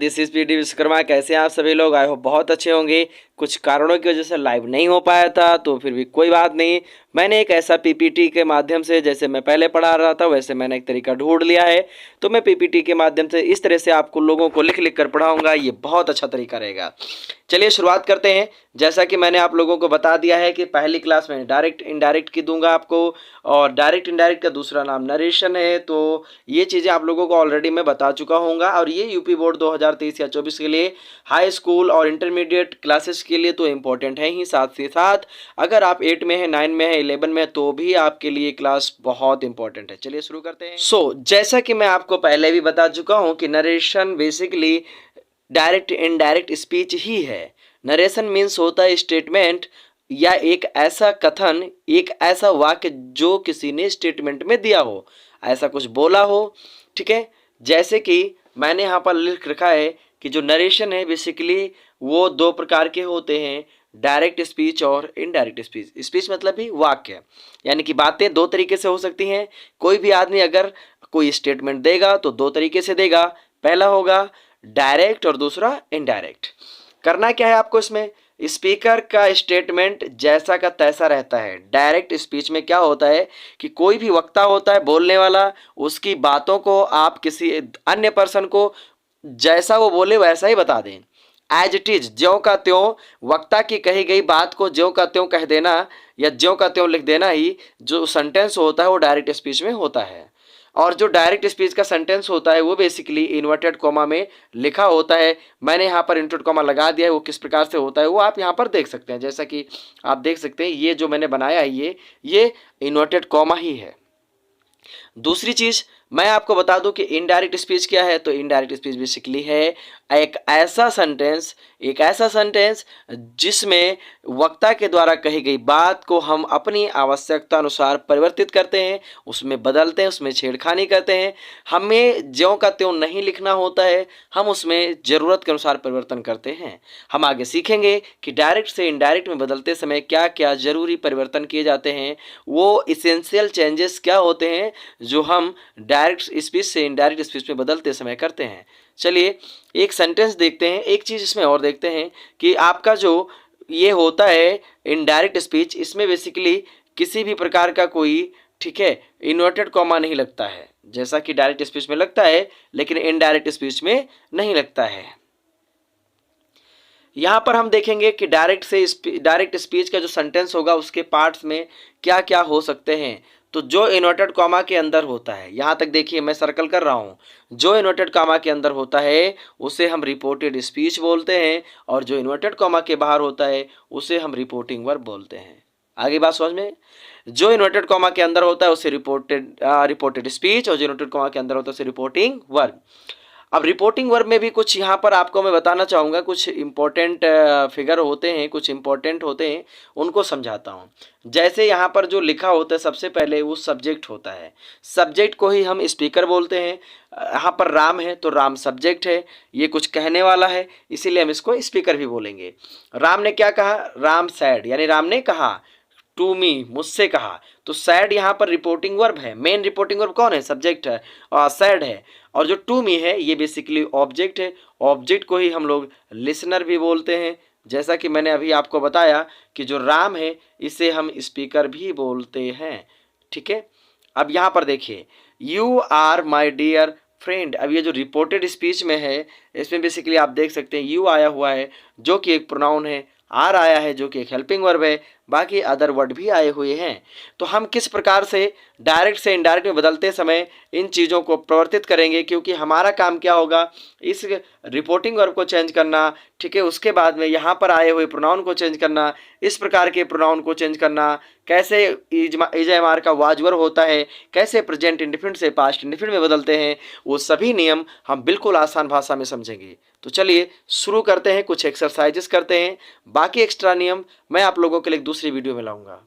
This is PT Vishwakarma. कैसे हैं आप सभी लोग? आई होप बहुत अच्छे होंगे। कुछ कारणों की वजह से लाइव नहीं हो पाया था, तो फिर भी कोई बात नहीं। मैंने एक ऐसा पीपीटी के माध्यम से, जैसे मैं पहले पढ़ा रहा था वैसे मैंने एक तरीका ढूंढ लिया है। तो मैं पीपीटी के माध्यम से इस तरह से आपको लोगों को लिख लिख कर पढ़ाऊंगा। ये बहुत अच्छा तरीका रहेगा। चलिए शुरुआत करते हैं। जैसा कि मैंने आप लोगों को बता दिया है कि पहली क्लास में डायरेक्ट इनडायरेक्ट की दूंगा आपको, और डायरेक्ट इनडायरेक्ट का दूसरा नाम नरेशन है। तो ये चीज़ें आप लोगों को ऑलरेडी मैं बता चुका हूँगा। और ये यूपी बोर्ड 2023 या 24 के लिए हाई स्कूल और इंटरमीडिएट क्लासेस के लिए तो इम्पोर्टेंट है ही, साथ ही साथ अगर आप 8 में है, 9 में है, 11 में है, तो भी आपके लिए क्लास बहुत इंपॉर्टेंट है। चलिए शुरू करते हैं। जैसा कि मैं आपको पहले भी बता चुका हूँ कि narration basically direct indirect speech ही है। नरेशन मीन्स होता है स्टेटमेंट या एक ऐसा कथन, एक ऐसा वाक्य जो किसी ने स्टेटमेंट में दिया हो, ऐसा कुछ बोला हो। ठीक है, जैसे कि मैंने यहाँ पर लिख रखा है कि जो नरेशन है बेसिकली वो दो प्रकार के होते हैं, डायरेक्ट स्पीच और इनडायरेक्ट स्पीच। स्पीच मतलब ही वाक्य, यानी कि बातें दो तरीके से हो सकती हैं। कोई भी आदमी अगर कोई स्टेटमेंट देगा तो दो तरीके से देगा। पहला होगा डायरेक्ट और दूसरा इनडायरेक्ट। करना क्या है आपको इसमें, स्पीकर का स्टेटमेंट जैसा का तैसा रहता है। डायरेक्ट स्पीच में क्या होता है कि कोई भी वक्ता होता है, बोलने वाला, उसकी बातों को आप किसी अन्य पर्सन को जैसा वो बोले वैसा ही बता दें, एज इट इज, ज्यों का त्यों। वक्ता की कही गई बात को ज्यों का त्यों कह देना या ज्यों का त्यों लिख देना ही जो सेंटेंस होता है वो डायरेक्ट स्पीच में होता है। और जो डायरेक्ट स्पीच का सेंटेंस होता है वो बेसिकली इन्वर्टेड कॉमा में लिखा होता है। मैंने यहाँ पर इन्वर्टेड कॉमा लगा दिया है, वो किस प्रकार से होता है वो आप यहाँ पर देख सकते हैं। जैसा कि आप देख सकते हैं ये जो मैंने बनाया है ये इन्वर्टेड कॉमा ही है। दूसरी चीज मैं आपको बता दूं कि इनडायरेक्ट स्पीच क्या है। तो इनडायरेक्ट स्पीच बेसिकली है एक ऐसा सेंटेंस जिसमें वक्ता के द्वारा कही गई बात को हम अपनी आवश्यकता अनुसार परिवर्तित करते हैं, उसमें बदलते हैं, उसमें छेड़खानी करते हैं। हमें ज्यों का त्यों नहीं लिखना होता है, हम उसमें ज़रूरत के अनुसार परिवर्तन करते हैं। हम आगे सीखेंगे कि डायरेक्ट से इनडायरेक्ट में बदलते समय क्या क्या ज़रूरी परिवर्तन किए जाते हैं, वो इसेंशियल चेंजेस क्या होते हैं जो हम डायरेक्ट स्पीच से इनडायरेक्ट स्पीच में बदलते समय करते हैं। चलिए एक सेंटेंस देखते हैं। एक चीज़ इसमें और देखते हैं कि आपका जो ये होता है इनडायरेक्ट स्पीच, इसमें बेसिकली किसी भी प्रकार का कोई, ठीक है, इन्वर्टेड कॉमा नहीं लगता है, जैसा कि डायरेक्ट स्पीच में लगता है, लेकिन इनडायरेक्ट स्पीच में नहीं लगता है। यहाँ पर हम देखेंगे कि डायरेक्ट स्पीच का जो सेंटेंस होगा उसके पार्ट्स में क्या क्या हो सकते हैं। तो जो इन्वर्टेड कॉमा के अंदर होता है, यहाँ तक देखिए मैं सर्कल कर रहा हूँ, जो इन्वर्टेड कॉमा के अंदर होता है उसे हम रिपोर्टेड स्पीच बोलते हैं, और जो इन्वर्टेड कॉमा के बाहर होता है उसे हम रिपोर्टिंग वर्ब बोलते हैं। आगे बात समझ में? जो इन्वर्टेड कॉमा के अंदर होता है उसे रिपोर्टेड स्पीच, और जो इन्वर्टेड कॉमा के अंदर होता है उसे रिपोर्टिंग वर्ब। अब रिपोर्टिंग वर्ब में भी कुछ यहाँ पर आपको मैं बताना चाहूँगा, कुछ इंपॉर्टेंट फिगर होते हैं, कुछ इंपॉर्टेंट होते हैं, उनको समझाता हूँ। जैसे यहाँ पर जो लिखा होता है सबसे पहले वो सब्जेक्ट होता है। सब्जेक्ट को ही हम स्पीकर बोलते हैं। यहाँ पर राम है तो राम सब्जेक्ट है, ये कुछ कहने वाला है, इसीलिए हम इसको स्पीकर भी बोलेंगे। राम ने क्या कहा, राम सैड, यानी राम ने कहा, टू मी, मुझसे कहा। तो सैड यहाँ पर रिपोर्टिंग वर्ब है। मेन रिपोर्टिंग वर्ब कौन है, सब्जेक्ट है, और सैड है। और जो टू मी है ये बेसिकली ऑब्जेक्ट है। ऑब्जेक्ट को ही हम लोग लिसनर भी बोलते हैं। जैसा कि मैंने अभी आपको बताया कि जो राम है इसे हम स्पीकर भी बोलते हैं। ठीक है, अब यहाँ पर देखिए, you are my dear friend. अब ये जो रिपोर्टेड स्पीच में है इसमें बेसिकली आप देख सकते हैं यू आया हुआ है जो कि एक प्रोनाउन है, आर आया है जो कि एक हेल्पिंग वर्ब है, बाकी अदर वर्ड भी आए हुए हैं। तो हम किस प्रकार से डायरेक्ट से इनडायरेक्ट में बदलते समय इन चीज़ों को प्रवर्तित करेंगे, क्योंकि हमारा काम क्या होगा, इस रिपोर्टिंग वर्ब को चेंज करना, ठीक है, उसके बाद में यहाँ पर आए हुए प्रोनाउन को चेंज करना, इस प्रकार के प्रोनाउन को चेंज करना, कैसे इजमार का वाजवर होता है, कैसे प्रेजेंट इंडिफिनिट से पास्ट इंडिफिनिट में बदलते हैं, वो सभी नियम हम बिल्कुल आसान भाषा में समझेंगे। तो चलिए शुरू करते हैं, कुछ एक्सरसाइजेस करते हैं। बाकी एक्स्ट्रा नियम मैं आप लोगों के लिए दूसरी वीडियो में लाऊंगा।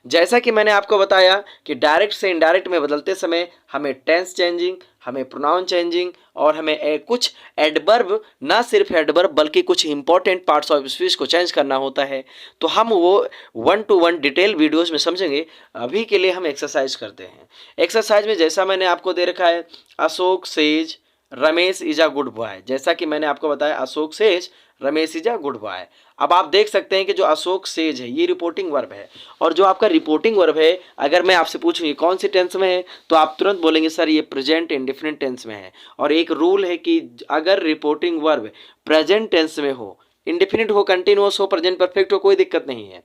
जैसा कि मैंने आपको बताया कि डायरेक्ट से इनडायरेक्ट में बदलते समय हमें टेंस चेंजिंग, हमें प्रोनाउन चेंजिंग और हमें कुछ एडवर्ब, ना सिर्फ एडवर्ब बल्कि कुछ इंपॉर्टेंट पार्ट्स ऑफ स्पीच को चेंज करना होता है। तो हम वो 1 to 1 डिटेल वीडियोस में समझेंगे। अभी के लिए हम एक्सरसाइज करते हैं। एक्सरसाइज में जैसा मैंने आपको दे रखा है, Ashok says Ramesh is a good boy. जैसा कि मैंने आपको बताया, Ashok says Ramesh is a good boy. अब आप देख सकते हैं कि जो अशोक सेज है ये रिपोर्टिंग वर्ब है, और जो आपका रिपोर्टिंग वर्ब है, अगर मैं आपसे पूछूं ये कौन सी टेंस में है, तो आप तुरंत बोलेंगे सर ये प्रेजेंट इंडेफिनिट टेंस में है। और एक रूल है कि अगर रिपोर्टिंग वर्ब प्रेजेंट टेंस में हो, इंडेफिनिट हो, कंटिन्यूअस हो, प्रेजेंट परफेक्ट हो, कोई दिक्कत नहीं है,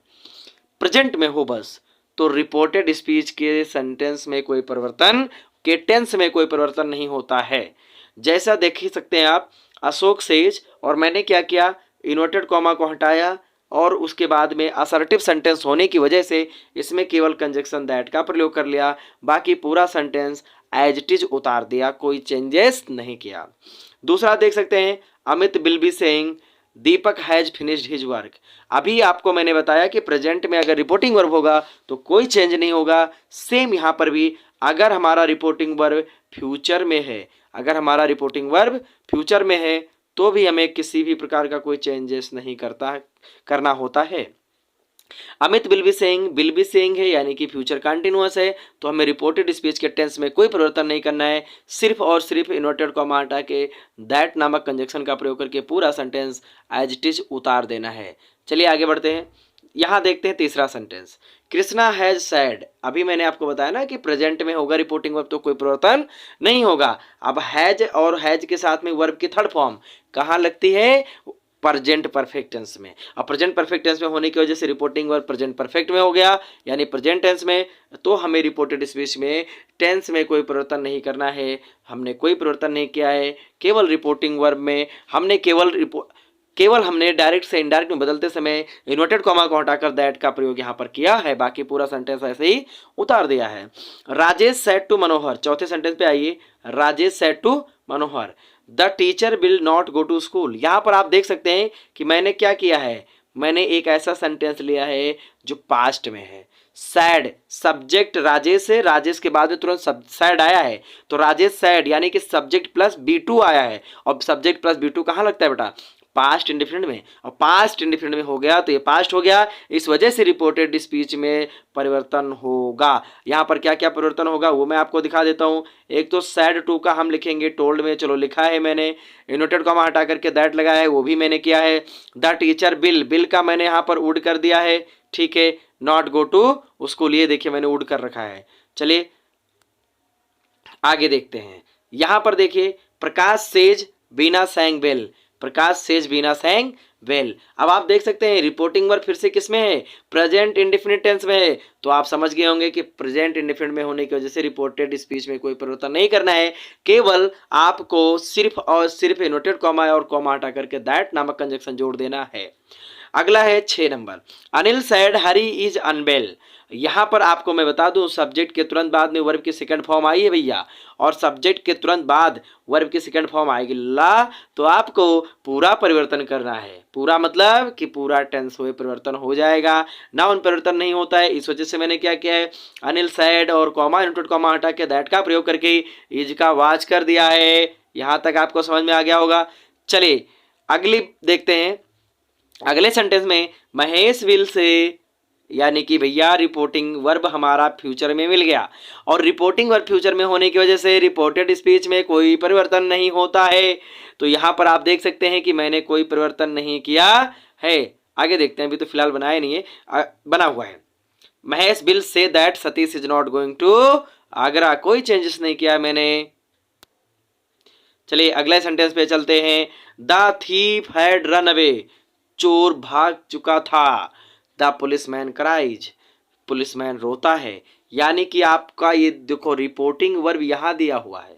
प्रेजेंट में हो बस, तो रिपोर्टेड स्पीच के सेंटेंस में कोई परिवर्तन, के टेंस में कोई परिवर्तन नहीं होता है। जैसा देख ही सकते हैं आप, अशोक सेज, और मैंने क्या किया, इन्वर्टेड कॉमा को हटाया, और उसके बाद में असर्टिव सेंटेंस होने की वजह से इसमें केवल कंजक्शन दैट का प्रयोग कर लिया, बाकी पूरा सेंटेंस एज इट इज उतार दिया, कोई चेंजेस नहीं किया। दूसरा देख सकते हैं, Amit will be saying Deepak has finished his work. अभी आपको मैंने बताया कि प्रेजेंट में अगर रिपोर्टिंग वर्ब होगा तो कोई चेंज नहीं होगा। सेम यहाँ पर भी अगर हमारा रिपोर्टिंग वर्ब फ्यूचर में है, अगर हमारा रिपोर्टिंग वर्ब फ्यूचर में है तो भी हमें किसी भी प्रकार का कोई चेंजेस नहीं करना होता है। अमित विल बी सेइंग है, यानी कि फ्यूचर कंटिन्यूअस है, तो हमें रिपोर्टेड स्पीच के टेंस में कोई परिवर्तन नहीं करना है, सिर्फ और सिर्फ इन्वर्टेड कॉमा हटा के दैट नामक कंजक्शन का प्रयोग करके पूरा सेंटेंस एज इट इज उतार देना है। चलिए आगे बढ़ते हैं। यहाँ देखते हैं तीसरा सेंटेंस, कृष्णा हैज सैड। अभी मैंने आपको बताया ना कि प्रेजेंट में होगा रिपोर्टिंग वर्ब तो कोई परिवर्तन नहीं होगा। अब हैज और हैज के साथ में वर्ब की थर्ड फॉर्म कहाँ लगती है, प्रेजेंट परफेक्ट टेंस में। अब प्रेजेंट परफेक्ट टेंस में होने की वजह से रिपोर्टिंग वर्ब प्रेजेंट परफेक्ट में हो गया, यानी प्रेजेंट टेंस में, तो हमें रिपोर्टेड स्पीच में टेंस में कोई परिवर्तन नहीं करना है। हमने कोई परिवर्तन नहीं किया है, केवल रिपोर्टिंग वर्ब में हमने केवल हमने डायरेक्ट से इनडायरेक्ट में बदलते समय इन्वर्टेड कॉमा को हटाकर दैट का प्रयोग यहाँ पर किया है, बाकी पूरा सेंटेंस ऐसे ही उतार दिया है। राजेश सेड टू मनोहर, चौथे सेंटेंस पे आइए, Rajesh said to Manohar the teacher will not go to school. यहाँ पर आप देख सकते हैं कि मैंने क्या किया है, मैंने एक ऐसा सेंटेंस लिया है जो पास्ट में है। सैड, सब्जेक्ट राजेश है, राजेश के बाद में तुरंत सैड आया है, तो राजेश सैड यानी कि सब्जेक्ट प्लस B2 आया है। और सब्जेक्ट प्लस B2 कहाँ लगता है बेटा, पास्ट इंडिफिनिट में, और पास्ट इंडिफिनिट में हो गया तो ये पास्ट हो गया, इस वजह से रिपोर्टेड स्पीच में परिवर्तन होगा। यहाँ पर क्या क्या परिवर्तन होगा वो मैं आपको दिखा देता हूँ। एक तो सैड टू का हम लिखेंगे टोल्ड में, चलो लिखा है मैंने, इन्वर्टेड कॉमा हटा करके दैट लगाया है वो भी मैंने किया है। द टीचर बिल का मैंने यहाँ पर वुड कर दिया है, ठीक है। नॉट गो टू स्कूल, ये देखिए मैंने वुड कर रखा है। चलिए आगे देखते हैं। यहाँ पर देखिए, प्रकाश सेज बीना सैंग बेल, प्रकाश सेज बीना सैंग वेल। अब आप देख सकते हैं रिपोर्टिंग वर्ब फिर से किस में है, प्रेजेंट इंडेफिनिट टेंस में है, तो आप समझ गए होंगे कि प्रेजेंट इंडेफिनिट में होने की वजह से रिपोर्टेड स्पीच में कोई परिवर्तन नहीं करना है, केवल आपको सिर्फ और सिर्फ इन्वर्टेड कॉमा और कॉमा हटा करके दैट नामक कंजक्शन जोड़ देना है। अगला है 6 number, Anil said Hari is unwell. यहाँ पर आपको मैं बता दूं, सब्जेक्ट के तुरंत बाद में वर्ब की सेकंड फॉर्म आई है भैया, और सब्जेक्ट के तुरंत बाद वर्ब की सेकंड फॉर्म आएगी ला, तो आपको पूरा परिवर्तन करना है। पूरा मतलब कि पूरा टेंस हुए परिवर्तन हो जाएगा, नाउन परिवर्तन नहीं होता है। इस वजह से मैंने क्या किया है, अनिल सैड और कॉमा इन्वर्टेड कॉमा हटा के दैट का प्रयोग करके इज का वाच कर दिया है। यहाँ तक आपको समझ में आ गया होगा। चलिए अगली देखते हैं। अगले सेंटेंस में महेश विल से, यानी कि भैया रिपोर्टिंग वर्ब हमारा फ्यूचर में मिल गया, और रिपोर्टिंग वर्ब फ्यूचर में होने की वजह से रिपोर्टेड स्पीच में कोई परिवर्तन नहीं होता है। तो यहाँ पर आप देख सकते हैं कि मैंने कोई परिवर्तन नहीं किया है। आगे देखते हैं, अभी तो फिलहाल बनाया नहीं है, बना हुआ है। Mahesh will say that Satish is not going to Agra, कोई चेंजेस नहीं किया मैंने। चलिए अगले सेंटेंस पे चलते हैं। The thief had run away, चोर भाग चुका था। द पुलिसमैन क्राइज, पुलिसमैन रोता है। यानी कि आपका ये देखो रिपोर्टिंग वर्ब यहाँ दिया हुआ है,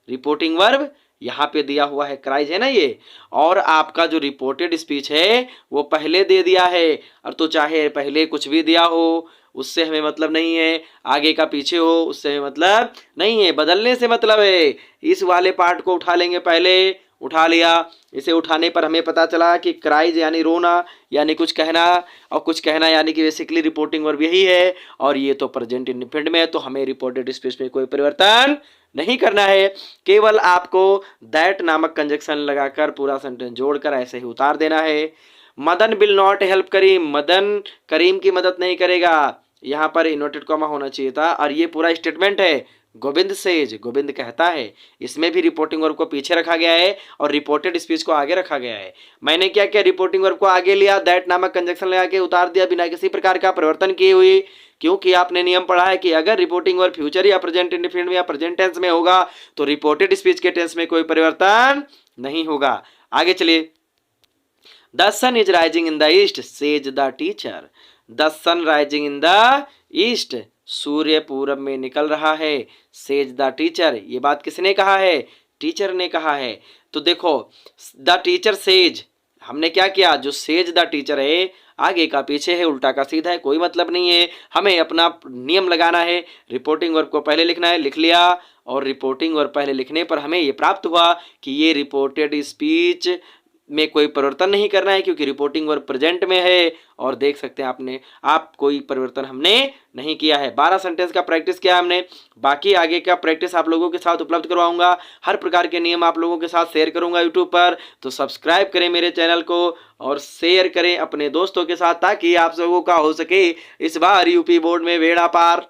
रिपोर्टिंग वर्ब यहाँ पे दिया हुआ है, क्राइज है ना ये, और आपका जो रिपोर्टेड स्पीच है वो पहले दे दिया है। और तो चाहे पहले कुछ भी दिया हो उससे हमें मतलब नहीं है, आगे का पीछे हो उससे हमें मतलब नहीं है, बदलने से मतलब है। इस वाले पार्ट को उठा लेंगे, पहले उठा लिया, इसे उठाने पर हमें पता चला कि क्राइज यानी रोना, यानी कुछ कहना, और कुछ कहना यानी कि बेसिकली रिपोर्टिंग वर्ब यही है, और ये तो प्रेजेंट इंडेफिनिट में है, तो हमें रिपोर्टेड स्पीच में कोई परिवर्तन नहीं करना है। केवल आपको दैट नामक कंजक्शन लगाकर पूरा सेंटेंस जोड़कर ऐसे ही उतार देना है। मदन विल नॉट हेल्प करीम, मदन करीम की मदद नहीं करेगा, यहाँ पर इन्वर्टेड कॉमा होना चाहिए था। और ये पूरा स्टेटमेंट है, गोविंद सेज, गोविंद कहता है। इसमें भी रिपोर्टिंग वर्ब को पीछे रखा गया है और रिपोर्टेड स्पीच को आगे रखा गया है। मैंने क्या किया, रिपोर्टिंग वर्ब को आगे लिया, दैट नामक कंजक्शन लगा के उतार दिया बिना किसी प्रकार का परिवर्तन किए हुए, क्योंकि आपने नियम पढ़ा है कि अगर रिपोर्टिंग वर्ब फ्यूचर या प्रेजेंट इंडेफिनिट में या प्रेजेंट टेंस में होगा तो रिपोर्टेड स्पीच के टेंस में कोई परिवर्तन नहीं होगा। आगे चलिए। The sun is rising in the east says the teacher, the sun rising in the east, सूर्य पूरब में निकल रहा है, सेज द टीचर, ये बात किसने कहा है, टीचर ने कहा है। तो देखो द टीचर सेज, हमने क्या किया, जो सेज द टीचर है आगे का पीछे है, उल्टा का सीधा है, कोई मतलब नहीं है। हमें अपना नियम लगाना है, रिपोर्टिंग वर्ब को पहले लिखना है, लिख लिया। और रिपोर्टिंग वर्ब पहले लिखने पर हमें ये प्राप्त हुआ कि ये रिपोर्टेड स्पीच में कोई परिवर्तन नहीं करना है, क्योंकि रिपोर्टिंग वर्ब प्रेजेंट में है। और देख सकते हैं आप कोई परिवर्तन हमने नहीं किया है। 12 सेंटेंस का प्रैक्टिस किया हमने, बाकी आगे का प्रैक्टिस आप लोगों के साथ उपलब्ध करवाऊंगा। हर प्रकार के नियम आप लोगों के साथ शेयर करूंगा यूट्यूब पर। तो सब्सक्राइब करें मेरे चैनल को और शेयर करें अपने दोस्तों के साथ, ताकि आप लोगों का हो सके इस बार यूपी बोर्ड में बेड़ा पार।